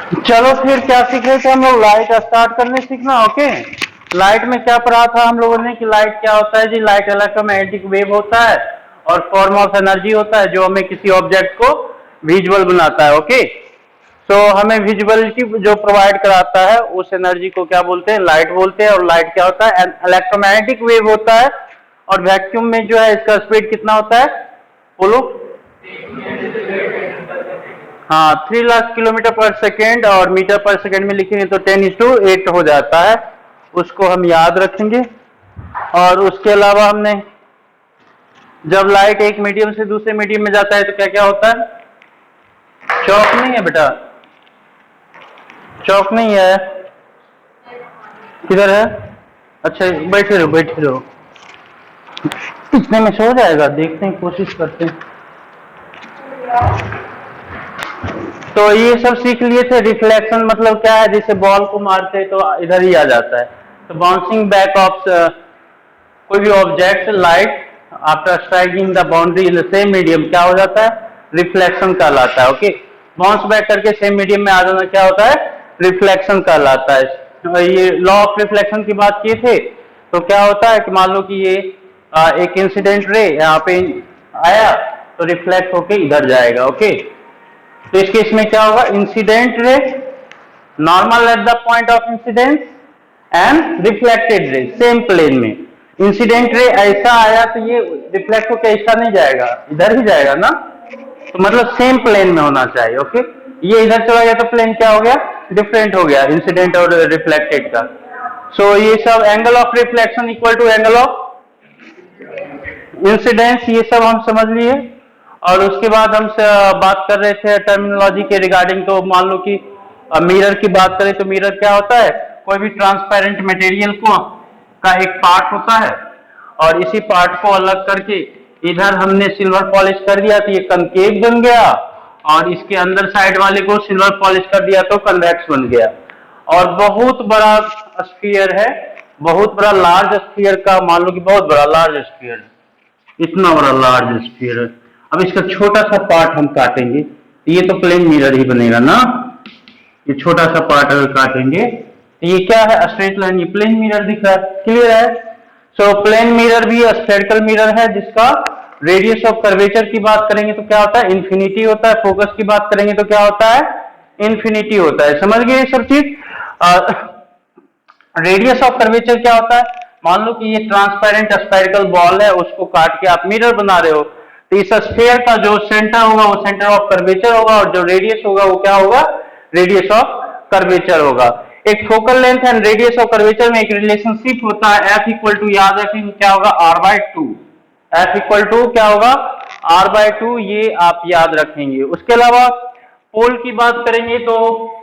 चलो फिर क्या सीख रहे थे हम लोग, लाइट स्टार्ट करने सीखना। ओके, लाइट में क्या पढ़ा था हम लोगों ने कि लाइट क्या होता है जी। लाइट इलेक्ट्रोमैग्नेटिक वेव होता है और फॉर्म ऑफ एनर्जी होता है जो हमें किसी ऑब्जेक्ट को विजुअल बनाता है। ओके, तो हमें विजुअलिटी जो प्रोवाइड कराता है उस एनर्जी को क्या बोलते हैं, लाइट बोलते हैं। और लाइट क्या होता है, इलेक्ट्रोमैग्नेटिक वेव होता है। और वैक्यूम में जो है इसका स्पीड कितना होता है, बोलो। हाँ, 3 लाख किलोमीटर पर सेकेंड, और मीटर पर सेकेंड में लिखेंगे तो 10:8 हो जाता है। उसको हम याद रखेंगे। और उसके अलावा हमने, जब लाइट एक मीडियम से दूसरे मीडियम में जाता है तो क्या क्या होता है, चौक नहीं है बेटा, चौक नहीं है, किधर है? अच्छा, बैठे रहो बैठे रहो, इतने में सो जाएगा, देखते हैं कोशिश करते हैं। तो ये सब सीख लिए थे। रिफ्लेक्शन मतलब क्या है, जैसे बॉल को मारते तो इधर ही आ जाता है। तो बाउंसिंग बैक ऑफ कोई भी object light after striking the boundary in the same medium क्या हो जाता है, रिफ्लेक्शन कहलाता है। ओके, बाउंस बैक करके सेम मीडियम में आ जाना क्या होता है, रिफ्लेक्शन कहलाता है। ये लॉ ऑफ रिफ्लेक्शन की बात किए थे। तो क्या होता है कि मान लो कि ये एक इंसिडेंट रे यहाँ पे आया तो रिफ्लेक्ट होके इधर जाएगा। ओके, तो इस केस में क्या होगा, incident ray normal at the point of incidence and reflected ray same plane में। इंसिडेंट रे ऐसा आया तो ये रिफ्लेक्ट होकर ऐसा नहीं जाएगा, इधर ही जाएगा ना, तो मतलब सेम प्लेन में होना चाहिए। ओके, ये इधर चला गया तो प्लेन क्या हो गया, डिफरेंट हो गया, इंसिडेंट और रिफ्लेक्टेड का। सो ये सब angle of reflection equal to angle of incidence, ये सब हम समझ लिए। और उसके बाद हम बात कर रहे थे टर्मिनोलॉजी के रिगार्डिंग। तो मान लो कि मिरर की बात करें तो मिरर क्या होता है, कोई भी ट्रांसपेरेंट मटेरियल को का एक पार्ट होता है और इसी पार्ट को अलग करके इधर हमने सिल्वर पॉलिश कर दिया तो ये कनकेव बन गया, और इसके अंदर साइड वाले को सिल्वर पॉलिश कर दिया तो कन्वेक्स बन गया। और बहुत बड़ा स्फीयर है, बहुत बड़ा लार्ज स्फीयर का, मान लो कि बहुत बड़ा लार्ज स्फीयर है, इतना बड़ा लार्ज स्फीयर है। अब इसका छोटा सा पार्ट हम काटेंगे, ये तो प्लेन मिरर ही बनेगा ना। ये छोटा सा पार्ट अगर काटेंगे तो ये क्या है, स्ट्रेट लाइन, ये प्लेन मिरर दिख रहा है, क्लियर है। सो प्लेन मिरर भी स्फेरिकल मिरर है जिसका रेडियस ऑफ कर्वेचर की बात करेंगे तो क्या होता है, इन्फिनिटी होता है। फोकस की बात करेंगे तो क्या होता है, इन्फिनिटी होता है। समझ गए ये सब चीज। रेडियस ऑफ कर्वेचर क्या होता है, मान लो कि ये ट्रांसपेरेंट स्फेरिकल बॉल है, उसको काट के आप मिरर बना रहे हो, तो इस स्फीयर का जो सेंटर होगा वो सेंटर ऑफ कर्वेचर होगा, और जो रेडियस होगा वो क्या होगा, रेडियस ऑफ कर्वेचर होगा। एक focal length and radius of curvature में एक रिलेशनशिप होता है, एफ इक्वल टू, याद रखेंगे क्या होगा, r/2। एफ इक्वल टू क्या होगा, r/2, ये आप याद रखेंगे। उसके अलावा पोल की बात करेंगे तो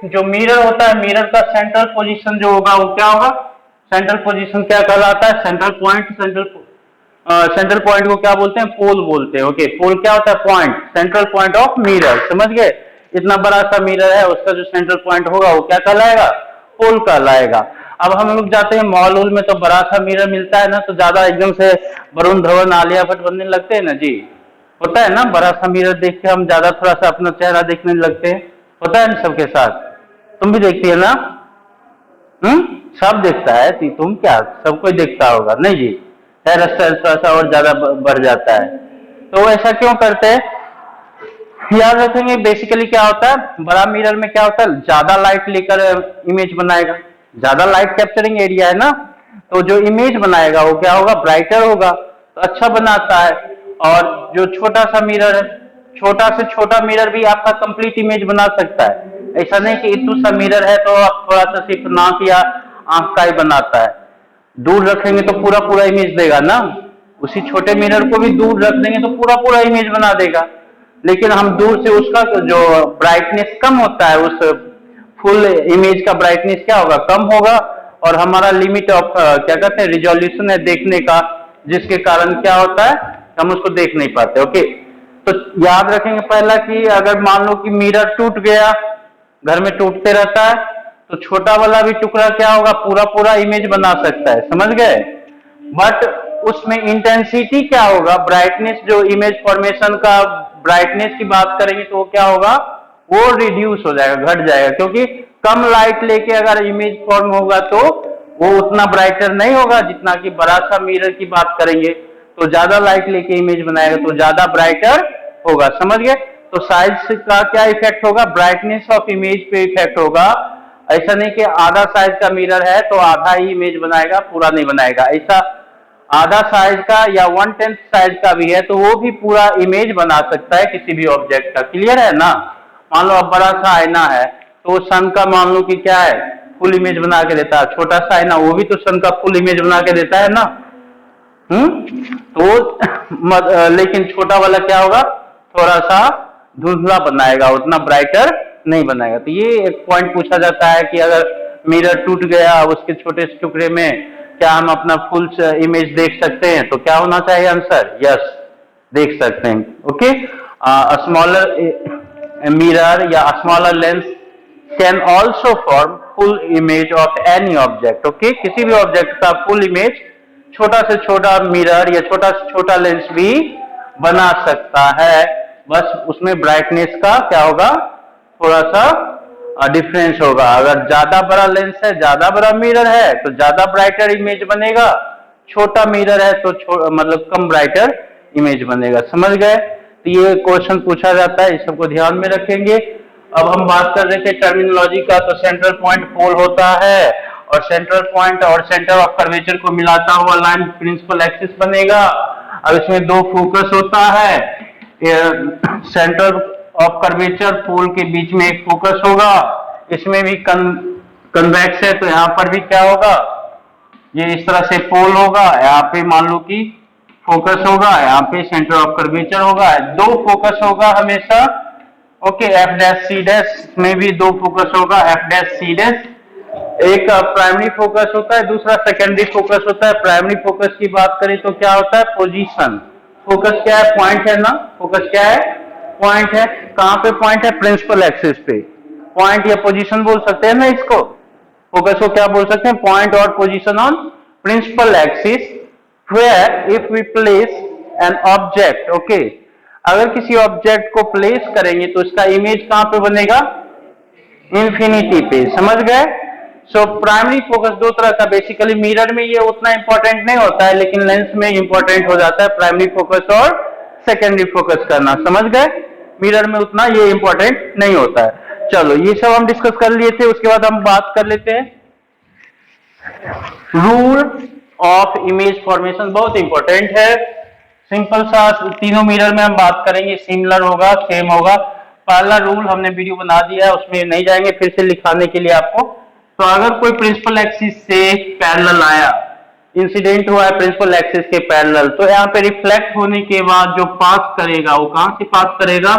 जो मिरर होता है, मिरर का सेंट्रल पोजीशन जो होगा वो क्या होगा, सेंट्रल पोजीशन क्या कहलाता है, सेंट्रल पॉइंट। सेंट्रल पॉइंट को क्या बोलते हैं, पोल बोलते हैं। ओके, पोल क्या होता है, point, central point of mirror. समझ गए, इतना बड़ा सा मिरर है, उसका जो सेंट्रल पॉइंट होगा वो क्या कहलाएगा, पोल कहलाएगा। अब हम लोग जाते हैं मॉल वॉल में तो बड़ा सा मिरर मिलता है ना, तो ज्यादा एकदम से वरुण धवन आलिया भट्ट बनने लगते हैं ना जी, होता है ना, बड़ा सा मिरर देख के हम ज्यादा थोड़ा सा अपना चेहरा देखने लगते हैं, होता है ना सबके साथ। तुम भी देखती है ना, सब देखता है, तुम क्या, सब कोई देखता होगा नहीं जी, हेयर स्टाइल थोड़ा सा और ज्यादा बढ़ जाता है। तो ऐसा क्यों करते हैं, याद रखेंगे। बेसिकली क्या होता है, बड़ा मिरर में क्या होता है, ज्यादा लाइट लेकर इमेज बनाएगा, ज्यादा लाइट कैप्चरिंग एरिया है ना, तो जो इमेज बनाएगा वो क्या होगा, ब्राइटर होगा, तो अच्छा बनाता है। और जो छोटा सा मिरर है, छोटा से छोटा मिरर भी आपका कंप्लीट इमेज बना सकता है। ऐसा नहीं कि इतना सा मिरर है तो आप थोड़ा सा सिर्फ नाक या आंख का ही बनाता है, दूर रखेंगे तो पूरा पूरा इमेज देगा ना। उसी छोटे मिरर को भी दूर रख देंगे तो पूरा पूरा इमेज बना देगा। लेकिन हम दूर से उसका जो ब्राइटनेस कम होता है, उस फुल इमेज का ब्राइटनेस क्या होगा, कम होगा, और हमारा लिमिट ऑफ क्या कहते हैं, रिजोल्यूशन है देखने का, जिसके कारण क्या होता है, हम उसको देख नहीं पाते। ओके, तो याद रखेंगे पहला कि अगर मान लो कि मिरर टूट गया, घर में टूटते रहता है, तो छोटा वाला भी टुकड़ा क्या होगा, पूरा पूरा इमेज बना सकता है। समझ गए, बट उसमें इंटेंसिटी क्या होगा, ब्राइटनेस, जो इमेज फॉर्मेशन का ब्राइटनेस की बात करेंगे तो वो क्या होगा, वो रिड्यूस हो जाएगा, घट जाएगा, क्योंकि कम लाइट लेके अगर इमेज फॉर्म होगा तो वो उतना ब्राइटर नहीं होगा जितना कि बड़ा सा मिरर की बात करेंगे तो ज्यादा लाइट लेके इमेज बनाएगा तो ज्यादा ब्राइटर होगा। समझ गए? तो साइज का क्या इफेक्ट होगा? ब्राइटनेस ऑफ इमेज पे इफेक्ट होगा। ऐसा नहीं कि आधा साइज का मिरर है तो आधा ही इमेज बनाएगा, पूरा नहीं बनाएगा। ऐसा आधा साइज का या 1/10 साइज का भी है तो वो भी पूरा इमेज बना सकता है किसी भी ऑब्जेक्ट का। क्लियर है ना? मान लो अब बड़ा सा आईना है तो सन का मान लो कि क्या है, फुल इमेज बना के देता है। छोटा सा आईना वो भी तो सन का फुल इमेज बना के देता है ना। तो लेकिन छोटा वाला क्या होगा, थोड़ा सा धुंधला बनाएगा, उतना ब्राइटर नहीं बनाएगा। तो ये एक पॉइंट पूछा जाता है कि अगर मिरर टूट गया उसके छोटे से टुकड़े में क्या हम अपना फुल इमेज देख सकते हैं? तो क्या होना चाहिए आंसर? यस, देख सकते हैं। ओके, स्मॉलर मिरर या smaller lens can also form full image of any object. Okay, किसी भी ऑब्जेक्ट का फुल इमेज छोटा से छोटा मिरर या छोटा से छोटा लेंस भी बना सकता है। बस उसमें ब्राइटनेस का क्या होगा, थोड़ा सा डिफरेंस होगा। अगर ज्यादा बड़ा लेंस है, ज्यादा बड़ा मिरर है तो ज्यादा ब्राइटर इमेज बनेगा, छोटा मिरर है तो मतलब कम ब्राइटर इमेज बनेगा। समझ गए? तो ये क्वेश्चन पूछा जाता है, इस सबको ध्यान में रखेंगे। अब हम बात कर रहे थे टर्मिनोलॉजी का, तो सेंट्रल पॉइंट पोल होता है और सेंट्रल पॉइंट और सेंटर ऑफ कर्वेचर को मिलाता हुआ लाइन प्रिंसिपल एक्सिस बनेगा। अब इसमें दो फोकस होता है, सेंटर ऑफ कर्वेचर पोल के बीच में एक फोकस होगा। इसमें भी कन्वेक्स है तो यहाँ पर भी क्या होगा, ये इस तरह से पोल होगा, यहाँ पे मान लो कि फोकस होगा, यहाँ पे सेंटर ऑफ कर्वेचर होगा। दो फोकस होगा हमेशा। Okay, F dash C dash में भी दो फोकस होगा, एफ डैश सी डैश। एक प्राइमरी फोकस होता है, दूसरा सेकेंडरी फोकस होता है। प्राइमरी फोकस की बात करें तो क्या होता है, पोजीशन। फोकस क्या है, पॉइंट है ना। फोकस क्या है, पॉइंट है। कहां पे पॉइंट है, प्रिंसिपल एक्सिस पे। पॉइंट या पोजीशन बोल सकते हैं ना इसको। फोकस को क्या बोल सकते हैं, पॉइंट और position on principal axis where if we place an object, okay, अगर किसी ऑब्जेक्ट को प्लेस करेंगे तो इसका इमेज कहां पे बनेगा, इंफिनिटी पे। समझ गए? सो प्राइमरी फोकस दो तरह का, बेसिकली मिरर में ये उतना इंपॉर्टेंट नहीं होता है लेकिन लेंस में इंपॉर्टेंट हो जाता है प्राइमरी फोकस और सेकेंडरी फोकस करना। समझ गए? मिरर में उतना ये इंपॉर्टेंट नहीं होता है। चलो ये सब हम डिस्कस कर लिए थे। उसके बाद हम बात कर लेते हैं रूल ऑफ इमेज फॉर्मेशन, बहुत इंपॉर्टेंट है। सिंपल सा तीनों मिरर में हम बात करेंगे, सिमिलर होगा, सेम होगा। पहला रूल हमने वीडियो बना दिया है, उसमें नहीं जाएंगे फिर से लिखाने के लिए आपको। तो अगर कोई प्रिंसिपल एक्सिस से पैरेलल आया, इंसिडेंट हुआ है प्रिंसिपल एक्सिस के पैरेलल, तो यहाँ पे रिफ्लेक्ट होने के बाद जो पास करेगा वो कहां से पास करेगा,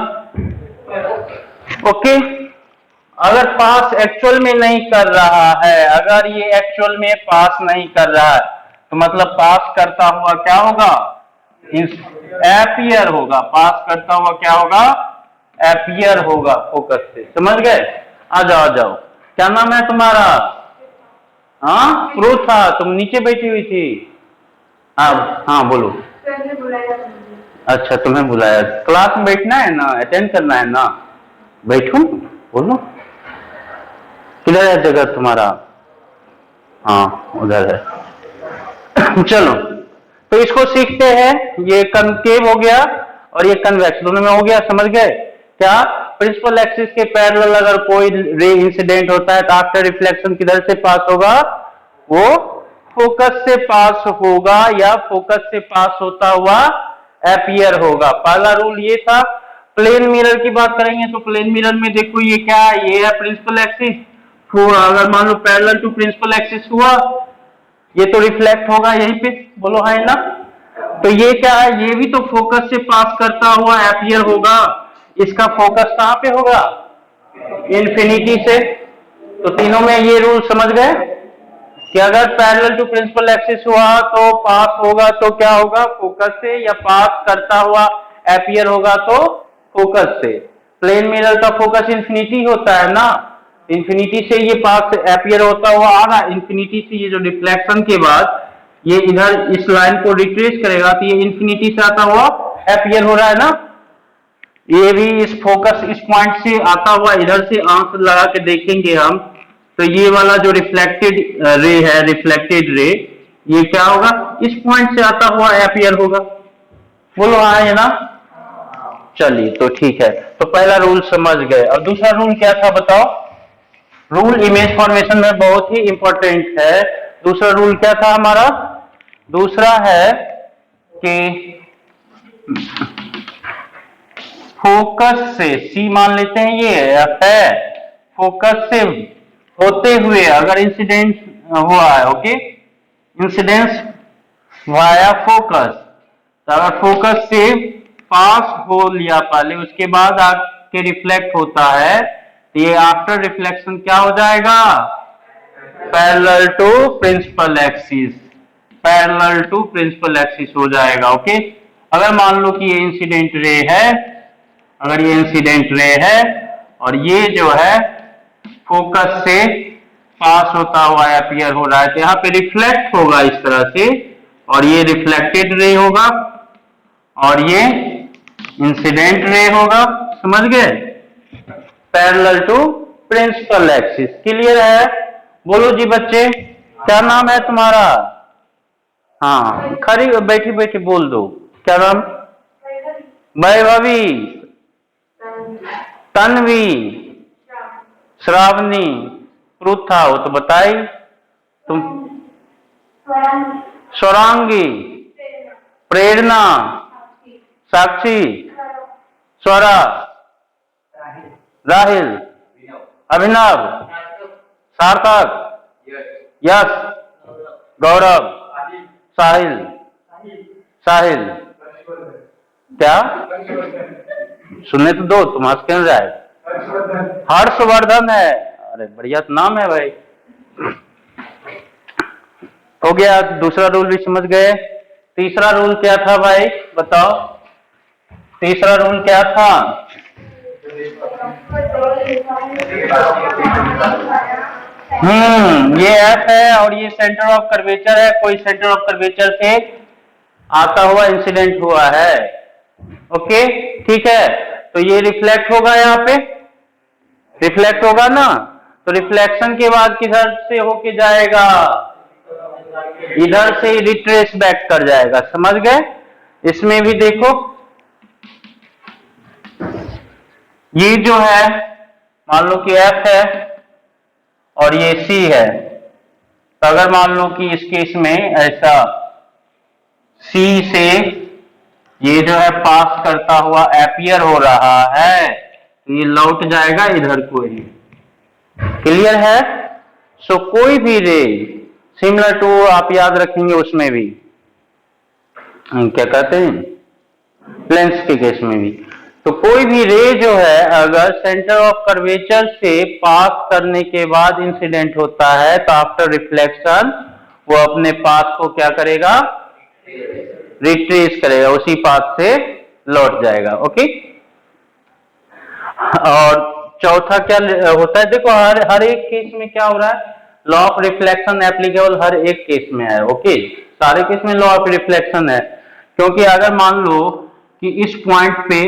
ओके। अगर पास एक्चुअल में नहीं कर रहा है, अगर ये एक्चुअल में पास नहीं कर रहा है तो मतलब पास करता हुआ क्या होगा, एपियर होगा। पास करता हुआ क्या होगा, एपियर होगा फोकस से। समझ गए? आ जाओ। क्या नाम है तुम्हारा? हाँ, प्रोथा, तुम नीचे बैठी हुई थी। हाँ बोलो। अच्छा, तुम्हें बुलाया, क्लास में बैठना है ना, अटेंड करना है ना। बैठो, बोलो। किधर है जगह तुम्हारा? हाँ उधर है। चलो, तो इसको सीखते हैं। ये कनकेव हो गया और ये कन्वेक्स, दोनों में हो गया। समझ गए? क्या प्रिंसिपल एक्सिस के पैरेलल अगर कोई रे इंसिडेंट होता है तो आफ्टर रिफ्लेक्शन किधर से पास होगा, वो फोकस से पास होगा या फोकस से पास होता हुआ एपियर होगा। पहला रूल ये था। प्लेन मिरर की बात करेंगे तो प्लेन मिरर में देखो ये क्या है, ये है प्रिंसिपल एक्सिस। अगर मान लो पैरेलल टू प्रिंसिपल एक्सिस हुआ, ये तो रिफ्लेक्ट होगा यहीं पे, बोलो है ना। तो ये क्या है, ये भी तो फोकस से पास करता हुआ एपियर होगा। इसका फोकस कहां पे होगा, इंफिनिटी से। तो तीनों में ये रूल समझ गए कि अगर पैरेलल टू प्रिंसिपल एक्सिस हुआ तो पास होगा तो क्या होगा, फोकस से, या पास करता हुआ एपियर होगा तो फोकस से। प्लेन मिरर का फोकस इंफिनिटी होता है ना, इंफिनिटी से ये पास एपियर होता हुआ आ रहा। इंफिनिटी से ये जो डिफ्लेक्शन के बाद ये इधर इस लाइन को रिट्रेस करेगा तो ये इंफिनिटी से आता हुआ एपियर हो रहा है ना। ये भी इस फोकस इस पॉइंट से आता हुआ इधर से आंख लगा के देखेंगे हम, तो ये वाला जो रिफ्लेक्टेड रे है, रिफ्लेक्टेड रे, ये क्या होगा, इस पॉइंट से आता हुआ अपीयर होगा। बोलो हाँ है ना। चलिए तो ठीक है, तो पहला रूल समझ गए। और दूसरा रूल क्या था बताओ। रूल इमेज फॉर्मेशन में बहुत ही इंपॉर्टेंट है। दूसरा रूल क्या था हमारा, दूसरा है कि फोकस से, सी मान लेते हैं ये एफ है, फोकस से होते हुए अगर इंसिडेंट हुआ है, ओके, इंसिडेंस वाया फोकस, तो अगर फोकस से पास हो लिया पहले, उसके बाद आके रिफ्लेक्ट होता है, तो ये आफ्टर रिफ्लेक्शन क्या हो जाएगा, parallel to principal axis, parallel to principal axis हो जाएगा। ओके, अगर मान लो कि ये इंसिडेंट रे है, अगर ये इंसिडेंट रे है और ये जो है फोकस से पास होता हुआ अपीयर हो रहा है, तो यहाँ पे रिफ्लेक्ट होगा इस तरह से, और ये रिफ्लेक्टेड रे होगा और ये इंसिडेंट रे होगा। समझ गए, parallel to principal axis. Clear है? बोलो जी बच्चे, क्या नाम है तुम्हारा? हाँ, खड़ी बैठी बैठी बोल दो, क्या नाम? वैभवी, तन्वी, श्रावणी, पृथा हो तो बताई तुम, स्वरांगी, प्रेरणा, साक्षी, स्वरा, राहिल, अभिनव, सार्थक, यश, गौरव, साहिल, साहिल, क्या सुनने तो दो, तुम हंस क्यों जाए? हर्षवर्धन है, अरे बढ़िया नाम है भाई। हो गया, दूसरा रूल भी समझ गए। तीसरा रूल क्या था भाई बताओ, तीसरा रूल क्या था? ये एफ है और ये सेंटर ऑफ कर्वेचर है, कोई सेंटर ऑफ कर्वेचर से आता हुआ इंसिडेंट हुआ है। ओके ठीक है, तो ये रिफ्लेक्ट होगा, यहाँ पे रिफ्लेक्ट होगा ना, तो रिफ्लेक्शन के बाद किधर से होके जाएगा, इधर से रिट्रेस बैक कर जाएगा। समझ गए? इसमें भी देखो, ये जो है मान लो कि एफ है और ये सी है, तो अगर मान लो कि इस केस में ऐसा सी से ये जो है पास करता हुआ अपीयर हो रहा है, तो ये लौट जाएगा इधर को ही। क्लियर है? सो कोई भी रे सिमिलर टू, आप याद रखेंगे उसमें भी क्या कहते हैं, लेंस के केस में भी, तो कोई भी रे जो है अगर सेंटर ऑफ कर्वेचर से पास करने के बाद इंसिडेंट होता है, तो आफ्टर रिफ्लेक्शन वो अपने पाथ को क्या करेगा, रिट्रेस करेगा, उसी पाथ से लौट जाएगा। ओके, और चौथा क्या होता है, देखो हर एक केस में क्या हो रहा है, लॉ ऑफ रिफ्लेक्शन एप्लीकेबल हर एक केस में है। ओके, सारे केस में लॉ ऑफ रिफ्लेक्शन है, क्योंकि अगर मान लो कि इस पॉइंट पे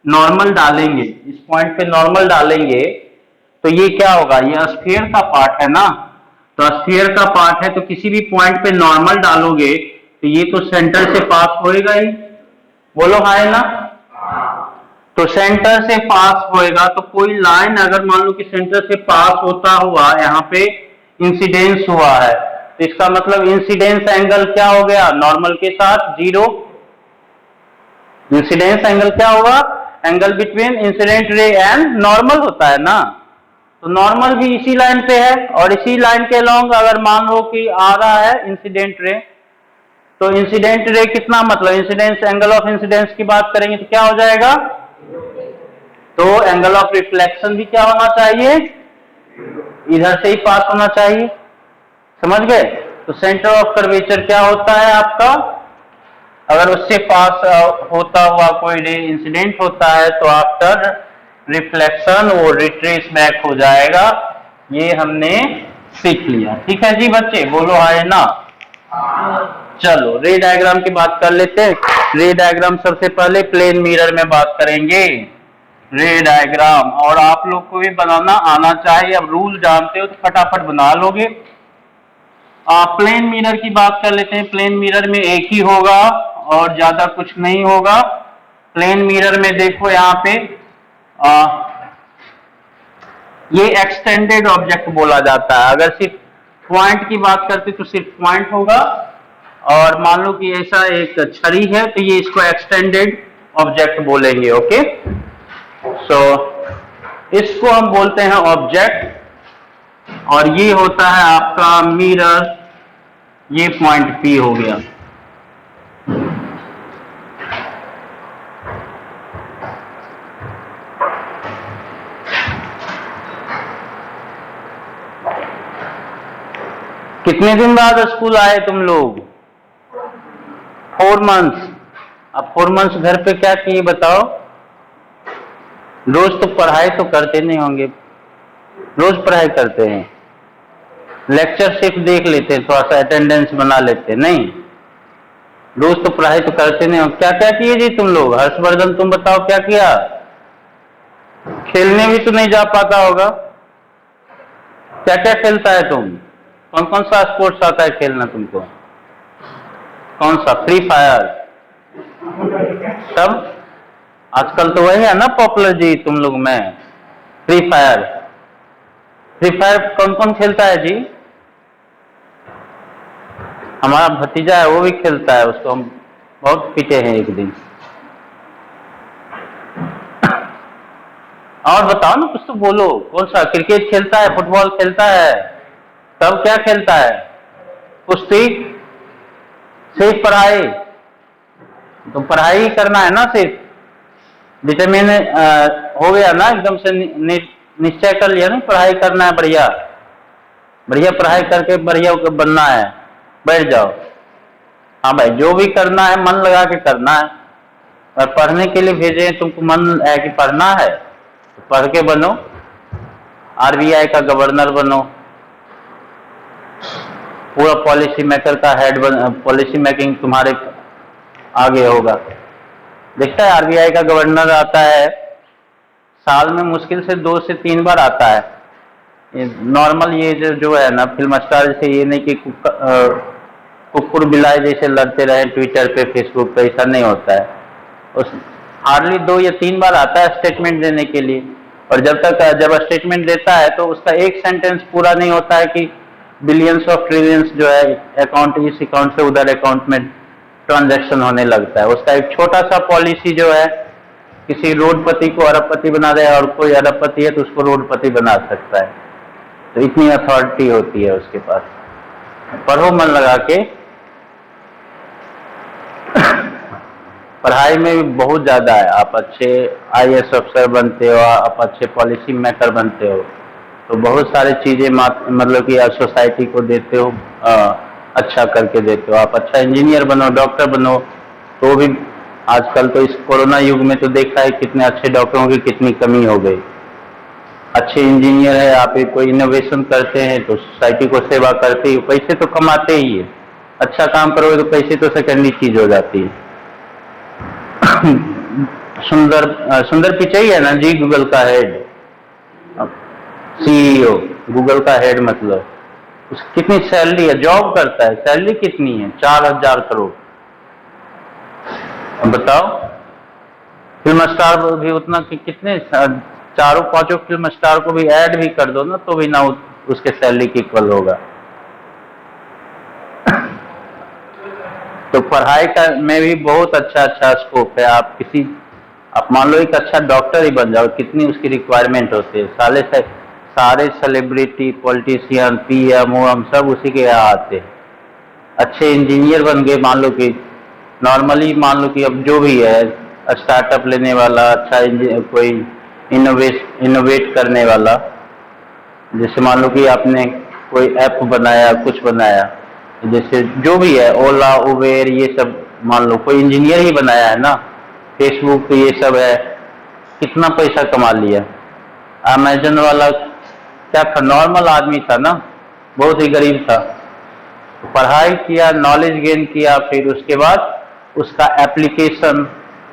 नॉर्मल डालेंगे, इस पॉइंट पे नॉर्मल डालेंगे, तो ये क्या होगा, ये स्फीयर का पार्ट है ना, तो स्फीयर का पार्ट है, तो किसी भी पॉइंट पे नॉर्मल डालोगे तो ये तो सेंटर से पास होएगा ही। बोलो हाँ है ना, तो सेंटर से पास होएगा, तो कोई लाइन अगर मान लो कि सेंटर से पास होता हुआ यहाँ पे इंसिडेंस हुआ है, तो इसका मतलब इंसिडेंस एंगल क्या हो गया, नॉर्मल के साथ 0। इंसिडेंस एंगल क्या होगा, angle between incident ray and normal होता है ना, तो नॉर्मल भी इसी लाइन पे है, और इसी लाइन के लॉन्ग अगर मान लो कि आ रहा है इंसिडेंट रे, तो इंसिडेंट रे कितना, मतलब इंसिडेंस एंगल ऑफ इंसिडेंस की बात करेंगे तो क्या हो जाएगा, तो एंगल ऑफ रिफ्लेक्शन भी क्या होना चाहिए, इधर से ही पास होना चाहिए। समझ गए? तो सेंटर ऑफ कर्वेचर क्या होता है आपका, अगर उससे पास होता हुआ कोई रे इंसिडेंट होता है, तो आफ्टर रिफ्लेक्शन वो रिट्रेस बैक हो जाएगा। ये हमने सीख लिया। ठीक है जी बच्चे, बोलो हाय ना। चलो रे डायग्राम की बात कर लेते हैं। रे डायग्राम सबसे पहले प्लेन मिरर में बात करेंगे, रे डायग्राम। और आप लोग को भी बनाना आना चाहिए, अब रूल जानते हो तो फटाफट बना लोगे। प्लेन मिरर की बात कर लेते हैं। प्लेन मिरर में एक ही होगा और ज्यादा कुछ नहीं होगा। प्लेन मिरर में देखो यहाँ पे ये एक्सटेंडेड ऑब्जेक्ट बोला जाता है। अगर सिर्फ पॉइंट की बात करते तो सिर्फ पॉइंट होगा, और मान लो कि ऐसा एक छड़ी है तो ये इसको एक्सटेंडेड ऑब्जेक्ट बोलेंगे। ओके, सो इसको हम बोलते हैं ऑब्जेक्ट, और ये होता है आपका मिरर। ये पॉइंट P हो गया। कितने दिन बाद स्कूल आए तुम लोग? 4 मंथ्स। अब 4 मंथ्स घर पे क्या किए बताओ? रोज तो पढ़ाई तो करते नहीं होंगे, रोज पढ़ाई करते हैं, लेक्चर सिर्फ देख लेते हैं, थोड़ा सा अटेंडेंस बना लेते हैं, नहीं रोज तो पढ़ाई तो करते नहीं हो। क्या क्या किए जी तुम लोग? हर्षवर्धन तुम बताओ क्या किया? खेलने भी तो नहीं जा पाता होगा, क्या क्या खेलता है तुम? कौन कौन सा स्पोर्ट्स आता है खेलना तुमको? कौन सा? फ्री फायर सब? आजकल तो वही है ना पॉपुलर जी तुम लोग में, फ्री फायर। फ्री फायर कौन कौन खेलता है जी? हमारा भतीजा है वो भी खेलता है, उसको हम बहुत पीटे हैं एक दिन। और बताओ ना, कुछ तो बोलो। कौन सा? क्रिकेट खेलता है, फुटबॉल खेलता है, तब क्या खेलता है? कुश्ती? सिर्फ पढ़ाई? तो पढ़ाई ही करना है ना सिर्फ, विटामिन हो गया ना एकदम से निश्चय कर लिया ना, पढ़ाई करना है, बढ़िया बढ़िया पढ़ाई करके बढ़िया बनना है, बैठ जाओ। हाँ भाई, जो भी करना है मन लगा के करना है, और पढ़ने के लिए भेजे तुमको मन है कि पढ़ना है तो पढ़ के बनो, RBI का गवर्नर बनो, पूरा पॉलिसी मेकर का हेड बन, पॉलिसी मेकिंग तुम्हारे आगे होगा। देखता है RBI का गवर्नर आता है साल में मुश्किल से 2 से 3 बार आता है। नॉर्मल ये जो है ना फिल्म स्टार जैसे, ये नहीं कि कुकुर बिलाए जैसे लड़ते रहे ट्विटर पे फेसबुक पे, ऐसा नहीं होता है। उस हार्डली 2 या 3 बार आता है स्टेटमेंट देने के लिए, और जब स्टेटमेंट देता है तो उसका एक सेंटेंस पूरा नहीं होता है कि बिलियंस ऑफ ट्रिलियंस जो है अकाउंट, इस अकाउंट से उधर अकाउंट में ट्रांजैक्शन होने लगता है। उसका एक छोटा सा पॉलिसी जो है, किसी रोडपति को अरबपति बना दे, और कोई अरबपति है तो उसको रोडपति बना सकता है। तो इतनी अथॉरिटी होती है उसके पास। पढ़ो मन लगा के। पढ़ाई में भी बहुत ज्यादा है, आप अच्छे IAS अफसर बनते हो, आप अच्छे पॉलिसी मेकर बनते हो, तो बहुत सारी चीजें मतलब कि सोसाइटी को देते हो, अच्छा करके देते हो। आप अच्छा इंजीनियर बनो, डॉक्टर बनो, तो भी आजकल तो इस कोरोना युग में तो देखा है कितने अच्छे डॉक्टरों की कितनी कमी हो गई। अच्छे इंजीनियर है, आप कोई इनोवेशन करते हैं तो सोसाइटी को सेवा करते ही, पैसे तो कमाते ही है। अच्छा काम करोगे तो पैसे तो सेकेंडरी चीज हो जाती है। सुंदर पिचाई है ना जी, गूगल का हेड, CEO, गूगल का हेड, मतलब उसकी कितनी सैलरी है, जॉब करता है, सैलरी कितनी है? 4000 करोड़। बताओ, फिल्म स्टार भी उतना कितने, 4-5 फिल्म स्टार को भी ऐड भी कर दो ना तो भी ना उसके सैलरी की इक्वल होगा। तो पढ़ाई का में भी बहुत अच्छा स्कोप है। आप मान लो एक अच्छा डॉक्टर ही बन जाओ, कितनी उसकी रिक्वायरमेंट होती है। सारे सेलिब्रिटी, पॉलिटिशियन, PM OM सब उसी के यहाँ आते हैं। अच्छे इंजीनियर बन गए, मान लो कि नॉर्मली मान लो कि अब जो भी है स्टार्टअप लेने वाला, अच्छा कोई इनोवेट करने वाला, जैसे मान लो कि आपने कोई ऐप बनाया, कुछ बनाया, जैसे जो भी है ओला, उबेर, ये सब मान लो कोई इंजीनियर ही बनाया है ना, फेसबुक ये सब है, कितना पैसा कमा लिया। अमेजन वाला क्या था, नॉर्मल आदमी था ना, बहुत ही गरीब था, तो पढ़ाई किया, नॉलेज गेन किया, फिर उसके बाद उसका एप्लीकेशन।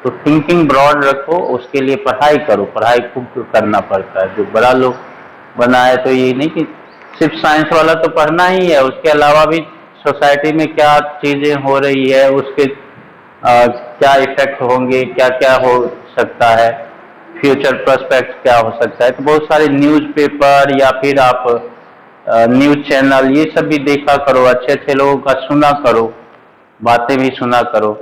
तो थिंकिंग ब्रॉड रखो, उसके लिए पढ़ाई करो, पढ़ाई खूब करना पड़ता है। जो बड़ा लोग बनाए तो ये नहीं कि सिर्फ साइंस वाला तो पढ़ना ही है, उसके अलावा भी सोसाइटी में क्या चीजें हो रही है, उसके क्या इफेक्ट होंगे, क्या क्या हो सकता है, फ्यूचर प्रोस्पेक्ट क्या हो सकता है। तो बहुत सारे न्यूज़पेपर या फिर आप न्यूज़ चैनल ये सब भी देखा करो, अच्छे अच्छे लोगों का सुना करो, बातें भी सुना करो।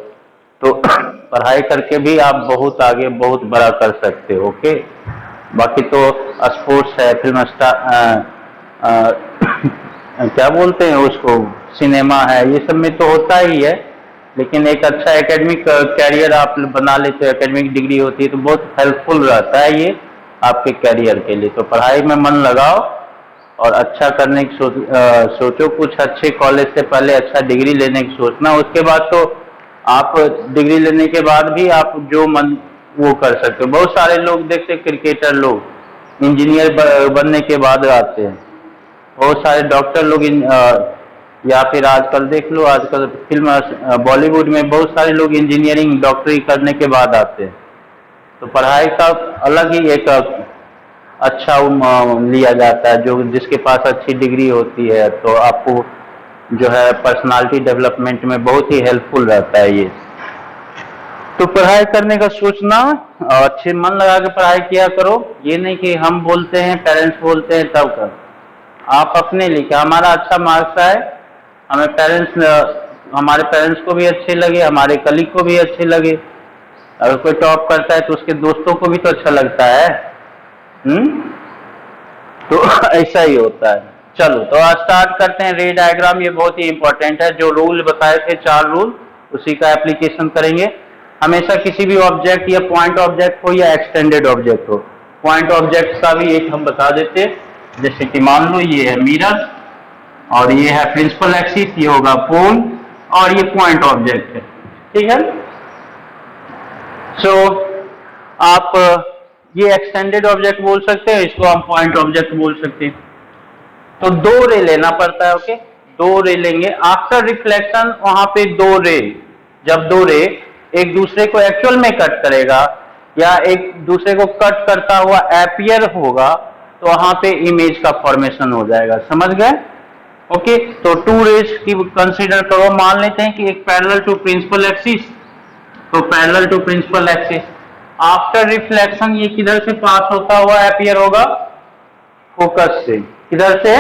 तो पढ़ाई करके भी आप बहुत आगे बहुत बड़ा कर सकते हो। ओके, बाकी तो स्पोर्ट्स है, फिल्म स्टार क्या बोलते हैं उसको, सिनेमा है, ये सब में तो होता ही है। लेकिन एक अच्छा एकेडमिक कैरियर आप बना लेते हो, एकेडमिक डिग्री होती है तो बहुत हेल्पफुल रहता है ये आपके कैरियर के लिए। तो पढ़ाई में मन लगाओ और अच्छा करने की सोचो। कुछ अच्छे कॉलेज से पहले अच्छा डिग्री लेने की सोचना, उसके बाद तो आप डिग्री लेने के बाद भी आप जो मन वो कर सकते हो। बहुत सारे लोग देखते, क्रिकेटर लोग इंजीनियर बनने के बाद आते हैं, बहुत सारे डॉक्टर लोग या फिर आजकल देख लो, आजकल फिल्म बॉलीवुड में बहुत सारे लोग इंजीनियरिंग डॉक्टरी करने के बाद आते हैं। तो पढ़ाई का अलग ही एक अच्छा लिया जाता है, जो जिसके पास अच्छी डिग्री होती है तो आपको जो है पर्सनालिटी डेवलपमेंट में बहुत ही हेल्पफुल रहता है ये। तो पढ़ाई करने का सोचना और अच्छे मन लगा के पढ़ाई किया करो। ये नहीं कि हम बोलते हैं, पेरेंट्स बोलते हैं तब कर, आप अपने लिए क्या हमारा अच्छा मार्क्स आए, हमें हमारे पेरेंट्स को भी अच्छे लगे, हमारे कलीग को भी अच्छे लगे। अगर कोई टॉप करता है तो उसके दोस्तों को भी तो अच्छा लगता है। तो ऐसा ही होता है। चलो तो आज स्टार्ट करते हैं रे डायग्राम। ये बहुत ही इंपॉर्टेंट है, जो रूल बताए थे 4 रूल उसी का एप्लीकेशन करेंगे। हमेशा किसी भी ऑब्जेक्ट या पॉइंट ऑब्जेक्ट हो या एक्सटेंडेड ऑब्जेक्ट हो, पॉइंट ऑब्जेक्ट का भी एक हम बता देते। जैसे कि मान लो ये है मिरर और ये है प्रिंसिपल एक्सिस, ये होगा पोल और ये पॉइंट ऑब्जेक्ट है, ठीक है। सो आप ये एक्सटेंडेड ऑब्जेक्ट बोल सकते हैं, इसको हम पॉइंट ऑब्जेक्ट बोल सकते हैं। तो 2 रे लेना पड़ता है। ओके, 2 रे लेंगे। आफ्टर रिफ्लेक्शन वहां पे 2 रे, जब 2 रे एक दूसरे को एक्चुअल में कट करेगा या एक दूसरे को कट करता हुआ अपीयर होगा तो वहां पे इमेज का फॉर्मेशन हो जाएगा। समझ गए? ओके, तो 2 रेज की कंसीडर करो। मान लेते हैं कि एक पैरेलल टू प्रिंसिपल एक्सिस, तो parallel to principal axis after reflection ये किधर से पास होता हुआ अपीयर होगा? फोकस से। किधर से?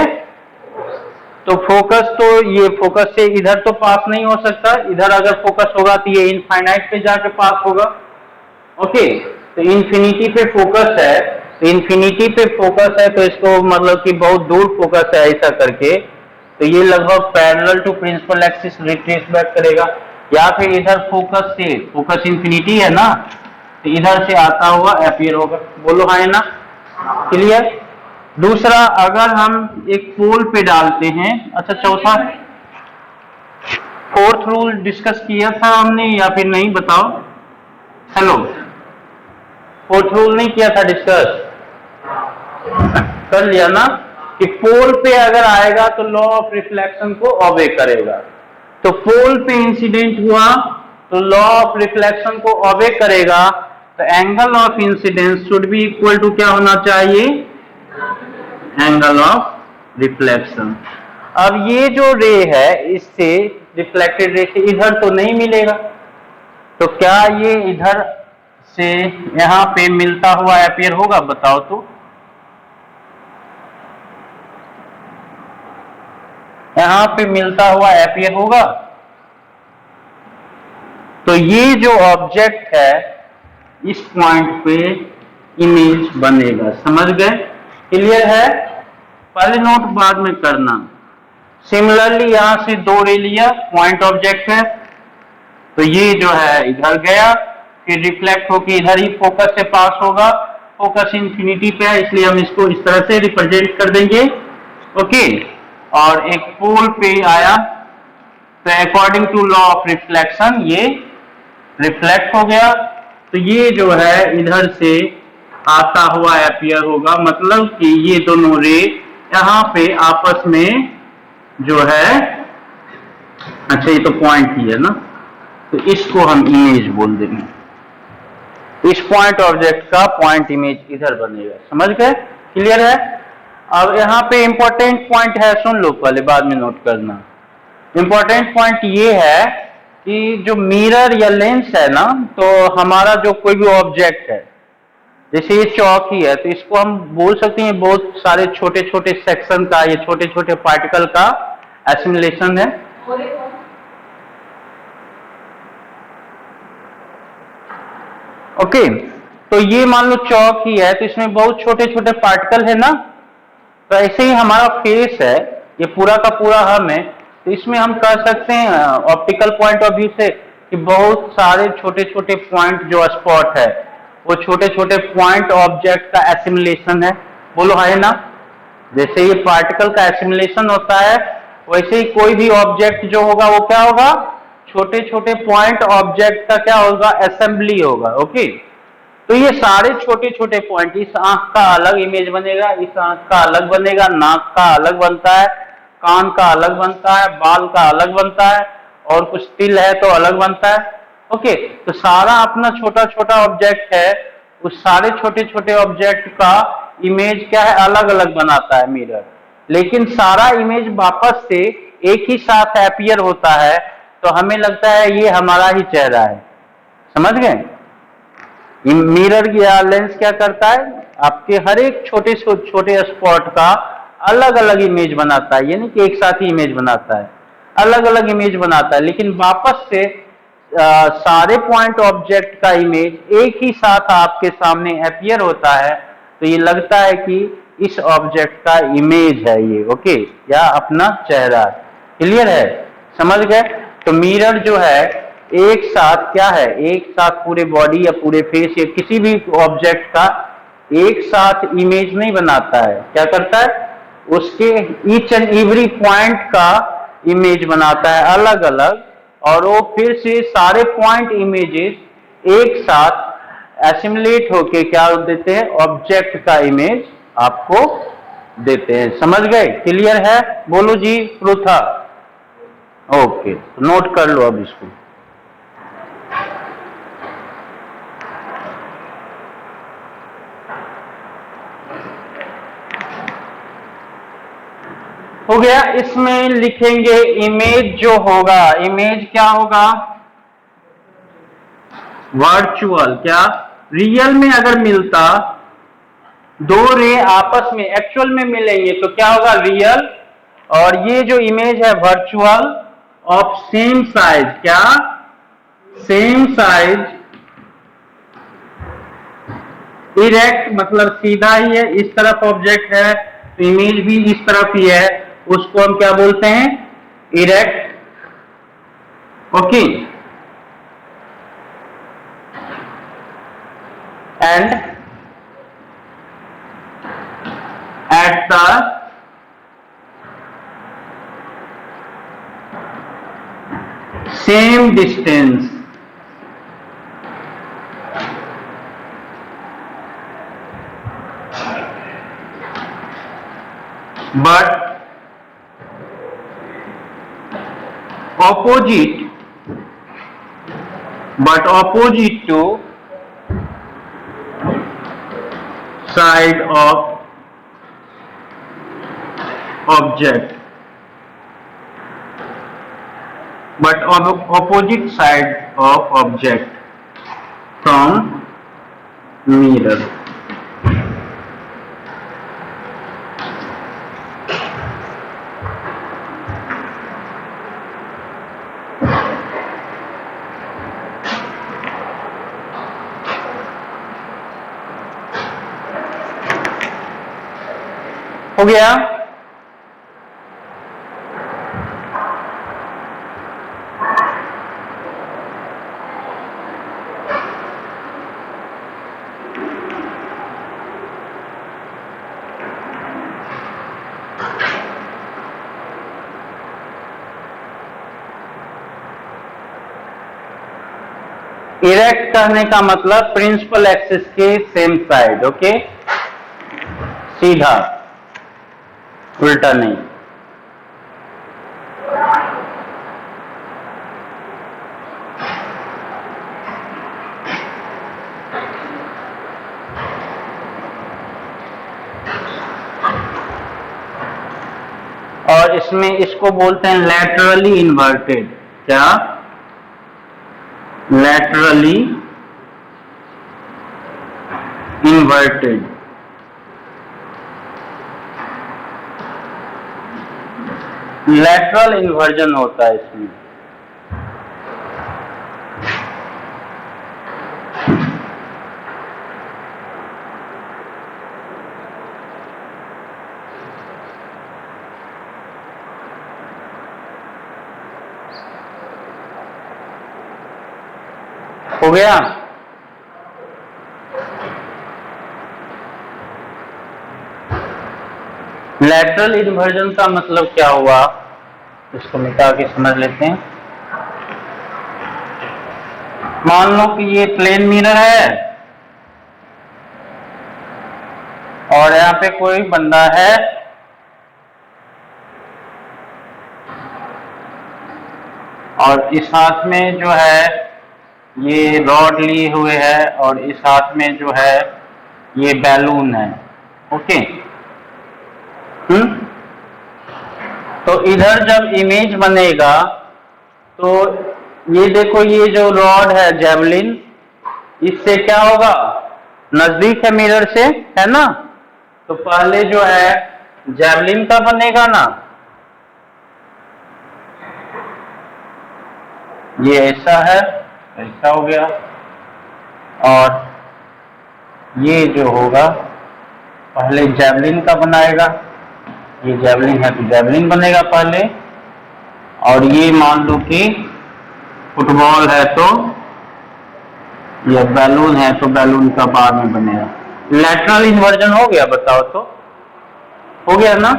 तो फोकस, तो ये फोकस से इधर तो पास नहीं हो सकता, इधर अगर फोकस होगा तो ये इनफाइनाइट पे जाके पास होगा। ओके, तो इन्फिनिटी पे फोकस है, तो इन्फिनिटी पे फोकस है तो इसको मतलब कि बहुत दूर फोकस है ऐसा करके, तो ये लगभग parallel to principal axis retrace back करेगा। या फिर इधर फोकस से, फोकस इन्फिनिटी है ना, तो इधर से आता हुआ अपीयर होगा। बोलो हाँ है ना? क्लियर? दूसरा, अगर हम एक पोल पे डालते हैं, अच्छा चौथा, 4th रूल डिस्कस किया था हमने या फिर नहीं, बताओ। हेलो, 4th रूल नहीं किया था डिस्कस? कर लिया ना, कि पोल पे अगर आएगा तो लॉ ऑफ रिफ्लेक्शन को ऑबे करेगा। तो पोल पे इंसिडेंट हुआ तो लॉ ऑफ रिफ्लेक्शन को ऑबे करेगा, तो angle of incidence should be equal to क्या होना चाहिए? Angle of reflection. अब ये जो रे है इससे रिफ्लेक्टेड रे से इधर तो नहीं मिलेगा, तो क्या ये इधर से यहां पे मिलता हुआ अपीयर होगा? बताओ तो। यहां पे मिलता हुआ अपीयर होगा, तो ये जो ऑब्जेक्ट है इस पॉइंट पे इमेज बनेगा। समझ गए? क्लियर है? पहले नोट बाद में करना। सिमिलरली यहां से 2 रे लिया, पॉइंट ऑब्जेक्ट है, तो ये जो है इधर गया, फिर रिफ्लेक्ट होकर इधर ही फोकस से पास होगा। फोकस इंफिनिटी पे है इसलिए हम इसको इस तरह से रिप्रेजेंट कर देंगे। ओके, और एक पोल पे आया तो according to law of reflection ये रिफ्लेक्ट हो गया, तो ये जो है इधर से आता हुआ अपीयर होगा। मतलब कि ये दोनों रे यहां पे आपस में जो है, अच्छा ये तो पॉइंट ही है ना, तो इसको हम इमेज बोल देंगे। इस पॉइंट ऑब्जेक्ट का पॉइंट इमेज इधर बनेगा। समझ गए? क्लियर है? अब यहाँ पे इंपॉर्टेंट पॉइंट है, सुन लो पहले, बाद में नोट करना। इंपॉर्टेंट पॉइंट ये है कि जो मिरर या लेंस है ना, तो हमारा जो कोई भी ऑब्जेक्ट है, जैसे ये चौक ही है, तो इसको हम बोल सकते हैं बहुत सारे छोटे छोटे सेक्शन का, ये छोटे छोटे पार्टिकल का एसिमुलेशन है। ओके, तो ये मान लो चौक ही है, तो इसमें बहुत छोटे छोटे पार्टिकल है ना। तो ऐसे ही हमारा फेस है, ये पूरा का पूरा हम है, तो इसमें हम कह सकते हैं ऑप्टिकल पॉइंट ऑफ व्यू से कि बहुत सारे छोटे छोटे पॉइंट जो स्पॉट है, वो छोटे छोटे पॉइंट ऑब्जेक्ट का एसिमुलेशन है। बोलो है ना? जैसे ये पार्टिकल का एसिमुलेशन होता है, वैसे ही कोई भी ऑब्जेक्ट जो होगा वो क्या होगा? छोटे छोटे पॉइंट ऑब्जेक्ट का क्या होगा? असेंबली होगा। ओके, तो ये सारे छोटे छोटे पॉइंट, इस आंख का अलग इमेज बनेगा, इस आंख का अलग बनेगा, नाक का अलग बनता है, कान का अलग बनता है, बाल का अलग बनता है, और कुछ तिल है तो अलग बनता है। ओके, तो सारा अपना छोटा छोटा ऑब्जेक्ट है, उस सारे छोटे छोटे ऑब्जेक्ट का इमेज क्या है? अलग अलग बनाता है मिरर। लेकिन सारा इमेज वापस से एक ही साथ अपीयर होता है, तो हमें लगता है ये हमारा ही चेहरा है। समझ गए? मिरर या लेंस क्या करता है? आपके हर एक छोटे छोटे स्पॉट का अलग अलग इमेज बनाता है, यानी कि एक साथ ही इमेज बनाता है, अलग अलग इमेज बनाता है, लेकिन वापस से सारे पॉइंट ऑब्जेक्ट का इमेज एक ही साथ आपके सामने अपीयर होता है, तो ये लगता है कि इस ऑब्जेक्ट का इमेज है ये। ओके, या अपना चेहरा। क्लियर है? समझ गए? तो मिरर जो है एक साथ क्या है? एक साथ पूरे बॉडी या पूरे फेस या किसी भी ऑब्जेक्ट का एक साथ इमेज नहीं बनाता है। क्या करता है? उसके ईच एंड एवरी पॉइंट का इमेज बनाता है अलग अलग, और वो फिर से सारे पॉइंट इमेजेस एक साथ एसिमुलेट होके क्या देते हैं? ऑब्जेक्ट का इमेज आपको देते हैं। समझ गए? क्लियर है? बोलो जी पृथा। ओके, नोट कर लो अब इसको। हो गया। इसमें लिखेंगे इमेज जो होगा, इमेज क्या होगा? वर्चुअल। क्या रियल में अगर मिलता, दो रे आपस में एक्चुअल में मिलेंगे तो क्या होगा? रियल। और ये जो इमेज है वर्चुअल ऑफ सेम साइज, क्या? सेम साइज, इरेक्ट मतलब सीधा ही है, इस तरफ ऑब्जेक्ट है तो इमेज भी इस तरफ ही है, उसको हम क्या बोलते हैं? Erect. Okay, and at the same distance, but opposite to side of object, but on opposite side of object from mirror। हो गया? इरेक्ट कहने का मतलब प्रिंसिपल एक्सिस के सेम साइड। ओके, सीधा, उल्टा नहीं। और इसमें इसको बोलते हैं लैटरली इन्वर्टेड। क्या? Laterally inverted. लैटरल इन्वर्जन होता है इसमें। हो गया? लैटरल इन्वर्जन का मतलब क्या हुआ, इसको मिटा के समझ लेते हैं। मान लो कि ये प्लेन मिरर है और यहाँ पे कोई बंदा है और इस हाथ में जो है ये रॉड लिए हुए है और इस हाथ में जो है ये बैलून है। ओके। तो इधर जब इमेज बनेगा तो ये देखो, ये जो रॉड है जेवलिन, इससे क्या होगा, नजदीक है मिरर से, है ना। तो पहले जो है जेवलिन का बनेगा ना, ये ऐसा है, ऐसा हो गया। और ये जो होगा पहले जेवलिन का बनाएगा, ये जेवलिन है तो जेवलिन बनेगा पहले। और ये मान लो कि फुटबॉल है तो ये बैलून है तो बैलून का बाद में बनेगा। लैटरल इन्वर्जन हो गया, बताओ तो, हो गया ना,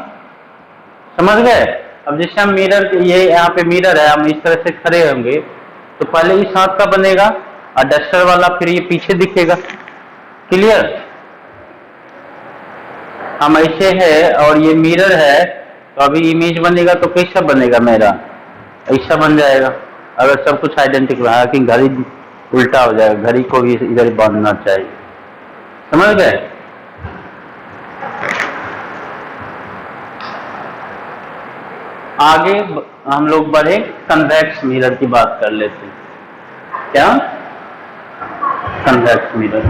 समझ गए। अब जैसे हम मिरर, ये यहाँ पे मिरर है, हम इस तरह से खड़े होंगे तो पहले इस हाथ का बनेगा और डस्टर वाला फिर ये पीछे दिखेगा। क्लियर? हम ऐसे है और ये मिरर है तो अभी इमेज बनेगा तो कैसा बनेगा मेरा, ऐसा बन जाएगा अगर सब कुछ आइडेंटिकल है। कि घड़ी उल्टा हो जाएगा, घड़ी को भी इधर बांधना चाहिए, समझ गए। आगे हम लोग बढ़े, कन्वेक्स मिरर की बात कर लेते हैं। क्या? Convex mirror.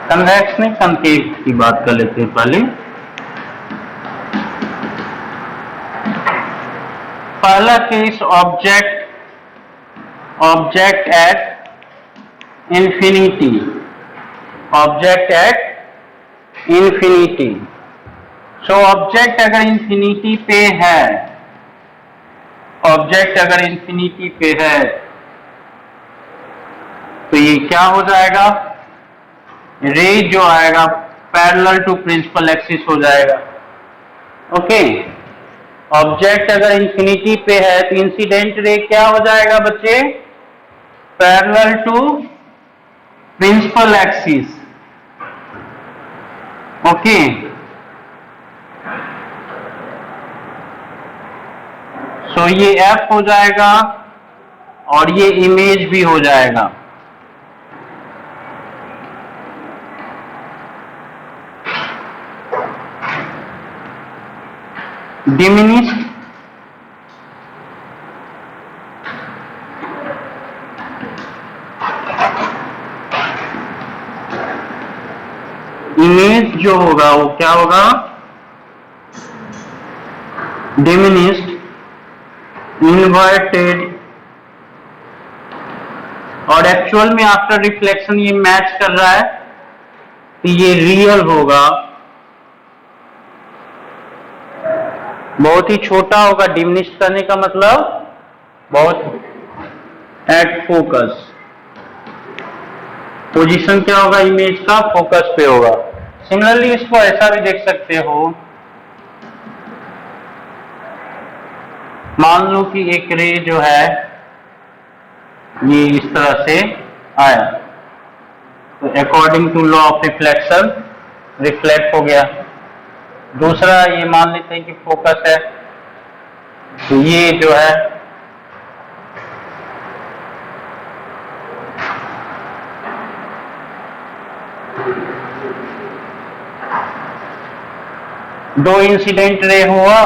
कन्वेक्स नहीं, कनकेव की बात कर लेते हैं पहले। पहला case, object at infinity, object at infinity. So object अगर इंफिनिटी पे है, ऑब्जेक्ट अगर इंफिनिटी पे है तो ये क्या हो जाएगा, रे जो आएगा पैरेलल टू प्रिंसिपल एक्सिस हो जाएगा। ओके। ऑब्जेक्ट अगर इंफिनिटी पे है तो इंसिडेंट रे क्या हो जाएगा बच्चे, parallel to principal axis. Okay. So ये एफ हो जाएगा और ये इमेज भी हो जाएगा। डिमिनिश्ड इमेज जो होगा वो क्या होगा, डिमिनिश्ड इन्वर्टेड। और एक्चुअल में आफ्टर रिफ्लेक्शन ये मैच कर रहा है तो ये रियल होगा, बहुत ही छोटा होगा। डिमिनिश्ड करने का मतलब बहुत एट फोकस, पोजीशन क्या होगा इमेज का, फोकस पे होगा। सिमिलरली इसको ऐसा भी देख सकते हो, मान लो कि एक रे जो है ये इस तरह से आया तो according to law of reflection reflect हो गया। दूसरा ये मान लेते हैं कि फोकस है तो ये जो है दो इंसिडेंट रे हुआ,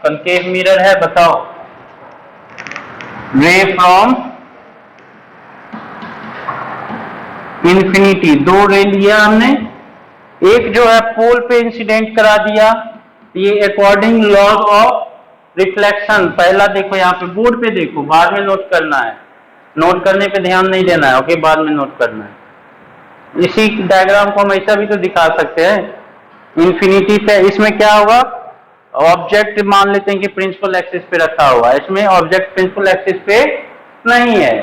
कनकेव मिरर है, बताओ रे फ्रॉम इंफिनिटी, दो रे लिया हमने, एक जो है पोल पे इंसिडेंट करा दिया, ये अकॉर्डिंग लॉज ऑफ रिफ्लेक्शन, पहला देखो यहाँ पे बोर्ड पे देखो, बाद में नोट करना है, नोट करने पे ध्यान नहीं देना है, ओके, बाद में नोट करना है। इसी डायग्राम को हम ऐसा भी तो दिखा सकते हैं, इंफिनिटी पे इसमें क्या होगा, ऑब्जेक्ट मान लेते हैं कि प्रिंसिपल एक्सिस पे रखा हुआ है, इसमें ऑब्जेक्ट प्रिंसिपल एक्सिस पे नहीं है,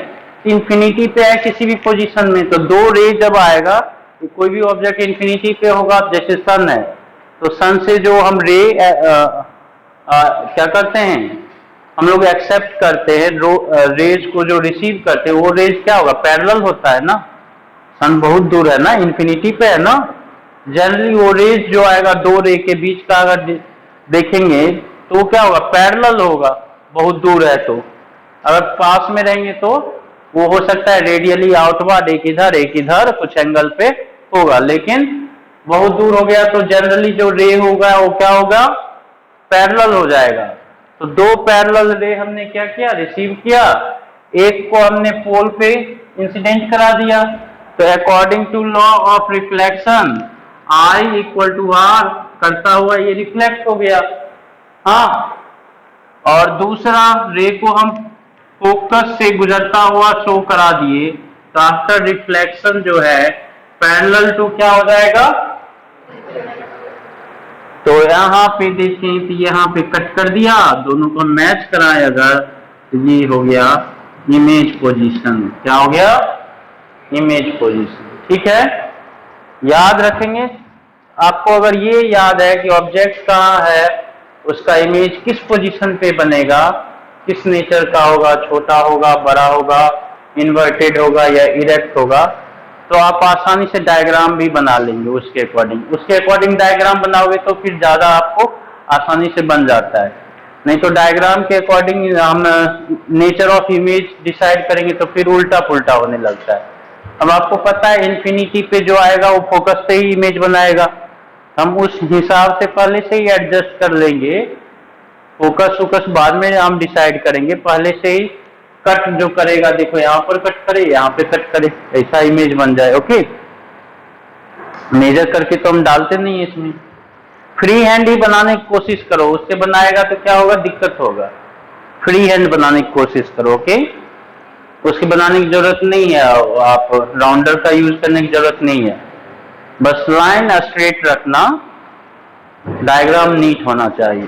इंफिनिटी पे है किसी भी पोजीशन में, तो दो रे जब आएगा, कोई भी ऑब्जेक्ट इंफिनिटी पे होगा, जैसे सन है, तो सन से जो हम रे क्या करते हैं, हम लोग एक्सेप्ट करते हैं, रेज को जो रिसीव करते हैं, वो रेज क्या होगा, पैरेलल होता है ना, सन बहुत दूर है ना, इंफिनिटी पे है ना, जनरली वो रेज जो आएगा दो रे के बीच का अगर देखेंगे तो वो क्या होगा, पैरेलल होगा, बहुत दूर है तो, अगर पास में रहेंगे तो वो हो सकता है रेडियली आउटवर्ड, एक इधर कुछ एंगल पे होगा, लेकिन बहुत दूर हो गया तो जनरली जो रे होगा वो क्या होगा, पैरेलल हो जाएगा। तो दो पैरेलल रे हमने क्या किया, रिसीव किया, एक को हमने पोल पे इंसिडेंट करा दिया, तो according to law of reflection I equal to R करता हुआ ये रिफ्लेक्ट हो गया, हाँ, और दूसरा रे को हम फोकस से गुजरता हुआ शो करा दिए, तो आफ्टर रिफ्लेक्शन जो है पैरेलल टू क्या हो जाएगा, तो यहाँ पे देखें तो यहाँ पे कट कर दिया, दोनों को मैच कराए अगर, तो ये हो गया इमेज पोजीशन, क्या हो गया, इमेज पोजीशन, ठीक है, याद रखेंगे। आपको अगर ये याद है कि ऑब्जेक्ट कहाँ है, उसका इमेज किस पोजीशन पे बनेगा, किस नेचर का होगा, छोटा होगा, बड़ा होगा, इन्वर्टेड होगा या इरेक्ट होगा, तो आप आसानी से डायग्राम भी बना लेंगे उसके अकॉर्डिंग डायग्राम बनाओगे तो फिर ज़्यादा आपको आसानी से बन जाता है, नहीं तो डायग्राम के अकॉर्डिंग हम नेचर ऑफ इमेज डिसाइड करेंगे तो फिर उल्टा पुल्टा होने लगता है। अब आपको पता है इन्फिनिटी पे जो आएगा वो फोकस से ही इमेज बनाएगा, हम उस हिसाब से पहले से ही एडजस्ट कर लेंगे, फोकस बाद में हम डिसाइड करेंगे, पहले से ही कट जो करेगा, देखो यहाँ पर कट करे, यहाँ पे कट करे, ऐसा इमेज बन जाए, ओके, मेजर करके तो हम डालते नहीं है इसमें, फ्री हैंड ही बनाने की कोशिश करो, उससे बनाएगा तो क्या होगा, दिक्कत होगा, फ्री हैंड बनाने की कोशिश करो, ओके, उसकी बनाने की जरूरत नहीं है, आप राउंडर का यूज करने की जरूरत नहीं है, बस लाइन स्ट्रेट रखना, डायग्राम नीट होना चाहिए।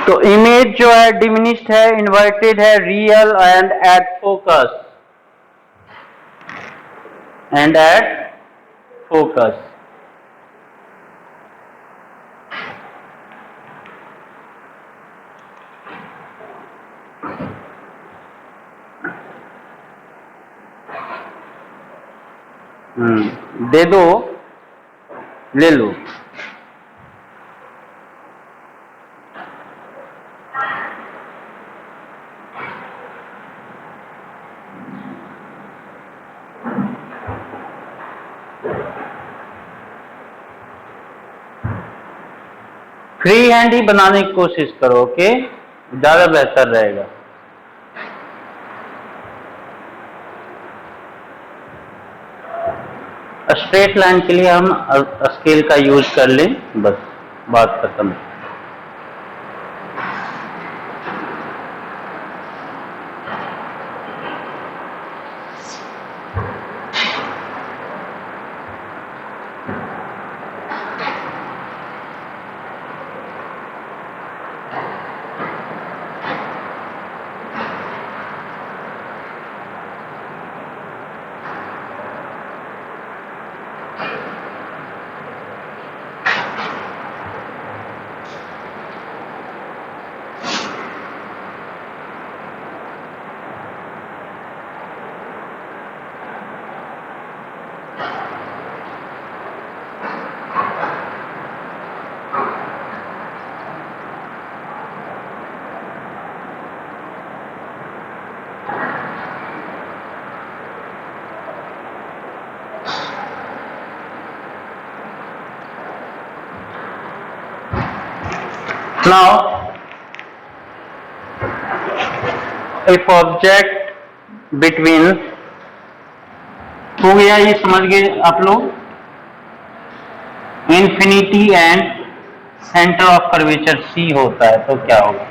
तो इमेज जो है डिमिनिश्ड है, इन्वर्टेड है, real and at focus, and at focus, दे दो, ले लो, फ्री हैंड ही बनाने की कोशिश करो, ओके, ज्यादा बेहतर रहेगा। स्ट्रेट लाइन के लिए हम स्केल का यूज कर लें, बस बात खत्म। Now, if object between, हो गया ये, समझ गए आप लोग, infinity and centre of curvature C होता है तो क्या होगा?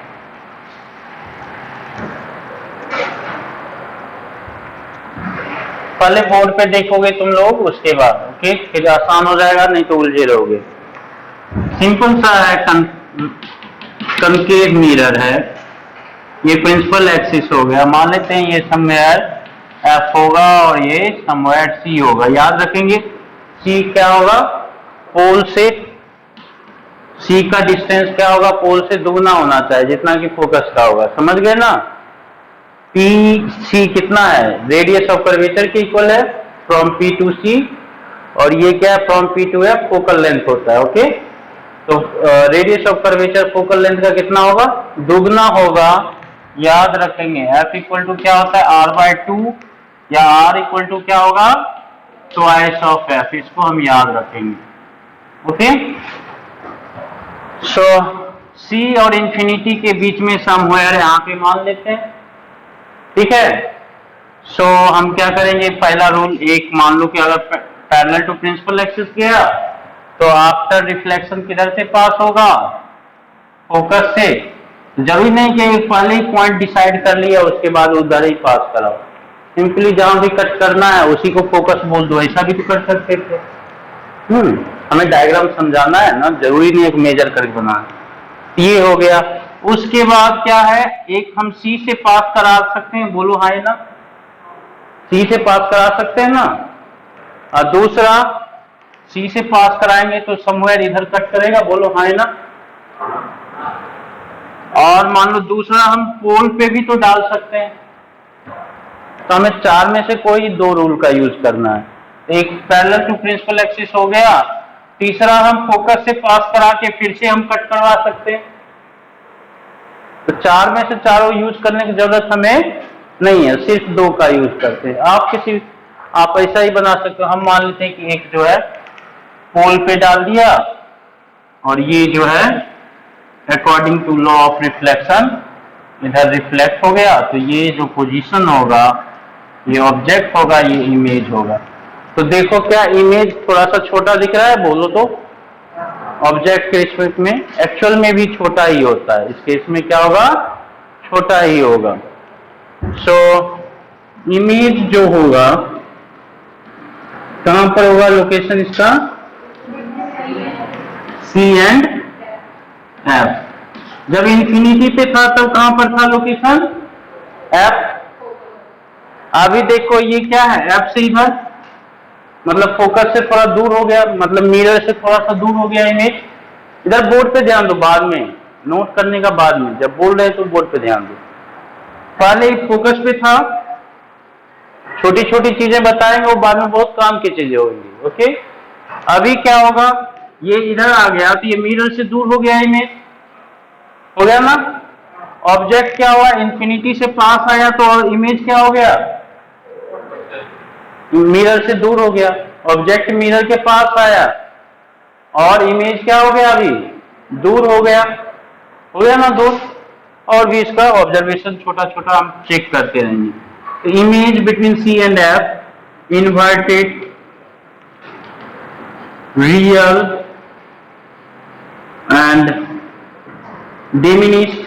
पहले बोर्ड पे देखोगे तुम लोग, उसके बाद ओके, फिर आसान हो जाएगा, नहीं तो उलझे रहोगे। सिंपल सा है, कंकेव मिरर है, ये प्रिंसिपल एक्सिस हो गया, मान लेते हैं ये समवेयर F होगा और ये समवेयर C होगा। याद रखेंगे C क्या होगा, पोल से, C का डिस्टेंस क्या होगा, पोल से दुगना होना चाहिए जितना कि फोकस का होगा, समझ गए ना। PC कितना है, रेडियस ऑफ कर्वेचर के इक्वल है, फ्रॉम P टू C, और ये क्या है, from P to F focal length होता है। ओके, तो radius of curvature focal length का कितना होगा, दुगना होगा। याद रखेंगे F इक्वल टू क्या होता है, R/2, या R इक्वल टू क्या होगा, ट्वाइस ऑफ F, इसको हम याद रखेंगे। ओके, सो C और इंफिनिटी के बीच में समवेयर यहाँ पे मान लेते हैं, ठीक है। सो हम क्या करेंगे, पहला रूल एक मान लो कि अगर पैरेलल टू प्रिंसिपल एक्सिस गया तो आफ्टर रिफ्लेक्शन किधर से पास होगा, फोकस से। जरूरी नहीं कि पहले ही पॉइंट डिसाइड कर लिया उसके बाद उधर ही पास कराओ, सिंपली जहां भी कट करना है उसी को फोकस बोल दो, ऐसा भी तो कर सकते थे। हमें डायग्राम समझाना है ना, जरूरी नहीं है कि मेजर करके बनाना। ये हो गया, उसके बाद क्या है, एक हम C से पास करा सकते हैं, बोलो हाय ना, C से पास करा सकते हैं ना, और दूसरा C से पास कराएंगे तो समवेयर इधर कट करेगा, बोलो हाय ना। और मान लो दूसरा हम पोल पे भी तो डाल सकते हैं, तो हमें चार में से कोई दो रूल का यूज करना है, एक पैरेलल टू प्रिंसिपल एक्सिस हो गया, तीसरा हम फोकस से पास करा के फिर से हम कट करवा सकते हैं। तो चार में से चारों यूज करने की जरूरत हमें नहीं है, सिर्फ दो का यूज करते हैं। आप ऐसा ही बना सकते हो, हम मान लेते हैं कि एक जो है पोल पे डाल दिया, और ये जो है according to law of reflection इधर रिफ्लेक्ट हो गया, तो ये जो पोजीशन होगा, ये ऑब्जेक्ट होगा, ये इमेज होगा। तो देखो क्या इमेज थोड़ा सा छोटा दिख रहा है, बोलो तो, ऑब्जेक्ट के रिस्पेक्ट में एक्चुअल में भी छोटा ही होता है, इस केस में क्या होगा, छोटा ही होगा। सो इमेज जो होगा कहां पर होगा, लोकेशन इसका C एंड F। जब इंफिनिटी पे था तब कहां पर था लोकेशन, F। अभी देखो ये क्या है, F से इधर, मतलब फोकस से थोड़ा दूर हो गया, मतलब मिरर से थोड़ा सा दूर हो गया इमेज। इधर बोर्ड पे ध्यान दो, बाद में नोट करने का, बाद में जब बोल रहे हैं तो बोर्ड पे ध्यान दो, पहले फोकस पे था। छोटी छोटी चीजें बताएंगे, वो बाद में बहुत काम की चीजें होंगी। ओके, अभी क्या होगा, ये इधर आ गया तो ये मिरर से दूर हो गया इमेज, हो गया ना। ऑब्जेक्ट क्या हुआ, इंफिनिटी से पास आया तो इमेज क्या हो गया, मिरर से दूर हो गया। ऑब्जेक्ट मिरर के पास आया और इमेज क्या हो गया, अभी दूर हो गया, हो गया ना दूर। और भी इसका ऑब्जर्वेशन छोटा छोटा हम चेक करते रहेंगे। तो image between C and F inverted, real and diminished,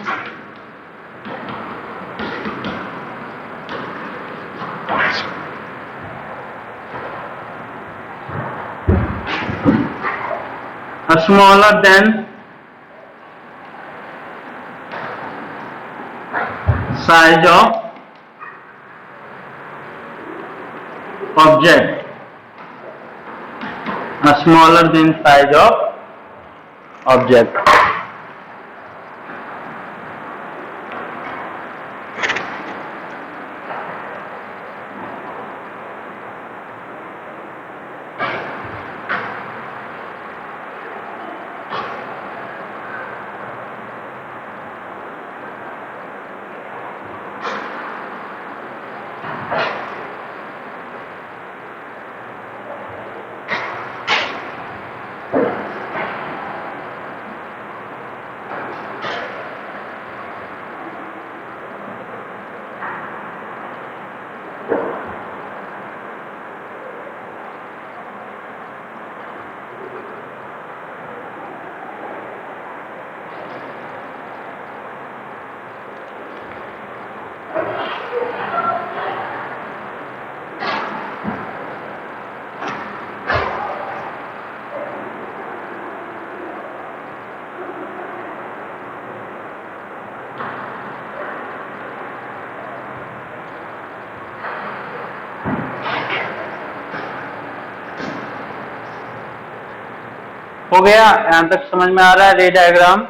smaller than size of object, smaller than size of object। हो गया? यहां तक समझ में आ रहा है रे डायग्राम?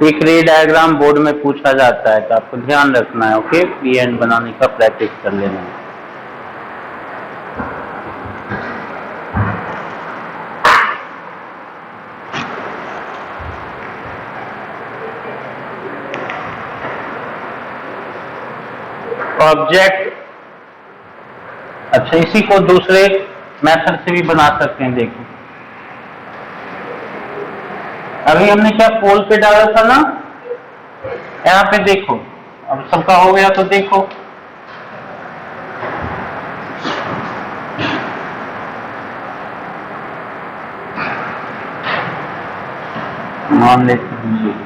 एक रे डायग्राम बोर्ड में पूछा जाता है तो आपको ध्यान रखना है। ओके, फ्री हैंड बनाने का प्रैक्टिस कर लेना है। ऑब्जेक्ट, अच्छा इसी को दूसरे मेथड से भी बना सकते हैं। देखो अभी हमने क्या पोल पे डाला था ना, यहाँ पे देखो अब सबका हो गया तो देखो मान लेते हैं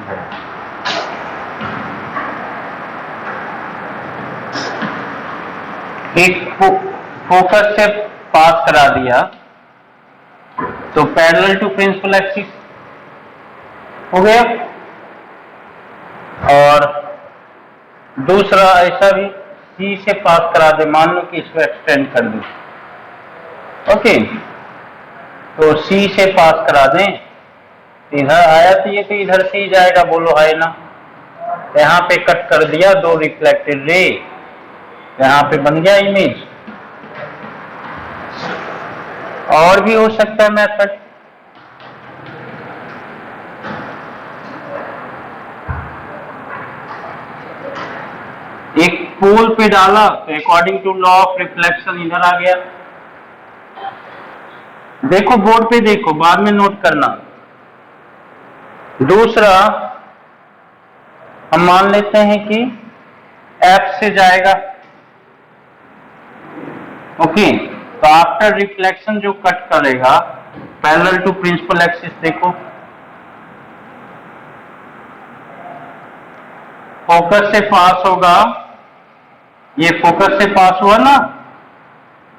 एक फोकस से पास करा दिया तो पैरेलल टू प्रिंसिपल एक्सिस हो गया, और दूसरा ऐसा भी सी से पास करा दे, मान लो कि इसको एक्सटेंड कर दो। ओके, तो सी से पास करा दें, इधर आया तो ये तो इधर से ही जाएगा, बोलो है ना। यहाँ पे कट कर दिया दो रिफ्लेक्टेड रे, यहाँ पे बन गया इमेज। और भी हो सकता है मेथड, एक पोल पे डाला तो according to law of reflection इधर आ गया। देखो बोर्ड पे देखो, बाद में नोट करना। दूसरा हम मान लेते हैं कि एफ से जाएगा। ओके, तो आफ्टर रिफ्लेक्शन जो कट करेगा पैरेलल टू प्रिंसिपल एक्सिस, देखो फोकस से पास होगा, ये फोकस से पास हुआ ना,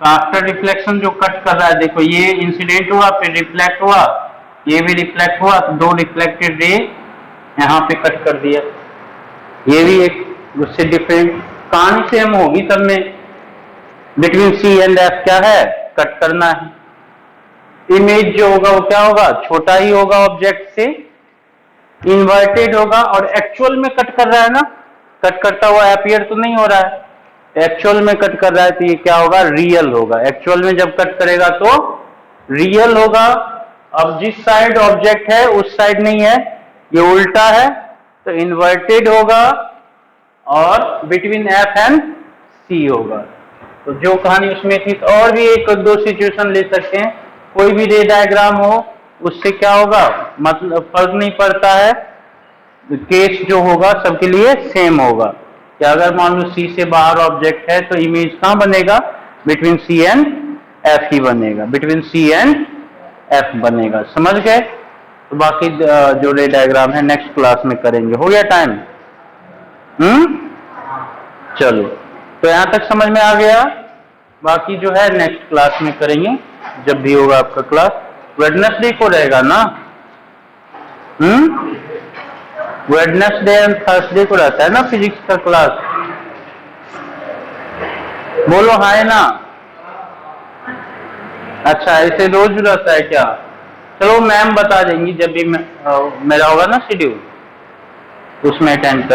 तो आफ्टर रिफ्लेक्शन जो कट कर रहा है, देखो ये इंसिडेंट हुआ फिर रिफ्लेक्ट हुआ, ये भी रिफ्लेक्ट हुआ, तो दो रिफ्लेक्टेड रे यहाँ पे कट कर दिया। ये भी एक उससे डिफरेंट कहानी सेम होगी सब में। बिटवीन सी एंड एफ क्या है, कट करना है। इमेज जो होगा वो क्या होगा, छोटा ही होगा ऑब्जेक्ट से, इन्वर्टेड होगा, और एक्चुअल में कट कर रहा है ना, कट करता हुआ अपीयर तो नहीं हो रहा है, एक्चुअल में कट कर रहा है तो ये क्या होगा, रियल होगा। एक्चुअल में जब कट करेगा तो रियल होगा। अब जिस साइड ऑब्जेक्ट है उस साइड नहीं है, ये उल्टा है, तो इन्वर्टेड होगा और बिटवीन एफ एंड सी होगा। तो जो कहानी उसमें थी, तो और भी एक दो सिचुएशन ले सकते हैं। कोई भी रे डायग्राम हो उससे क्या होगा, मतलब फर्क नहीं पड़ता है, केस जो होगा सबके लिए सेम होगा। कि अगर मान लो सी से बाहर ऑब्जेक्ट है तो इमेज कहां बनेगा, बिटवीन सी एंड एफ ही बनेगा, बिटवीन सी एंड एफ बनेगा। समझ गए? तो बाकी जो रे डायग्राम है नेक्स्ट क्लास में करेंगे। हो गया टाइम? चलो, तो यहां तक समझ में आ गया। बाकी जो है नेक्स्ट क्लास में करेंगे, जब भी होगा आपका क्लास। वेडनेसडे को रहेगा ना? वेडनेसडे एंड थर्सडे को रहता है ना फिजिक्स का क्लास? बोलो हाय ना। अच्छा, ऐसे रोज रहता है क्या? चलो मैम बता देंगी जब भी मेरा होगा ना शेड्यूल, उसमें अटेंड कर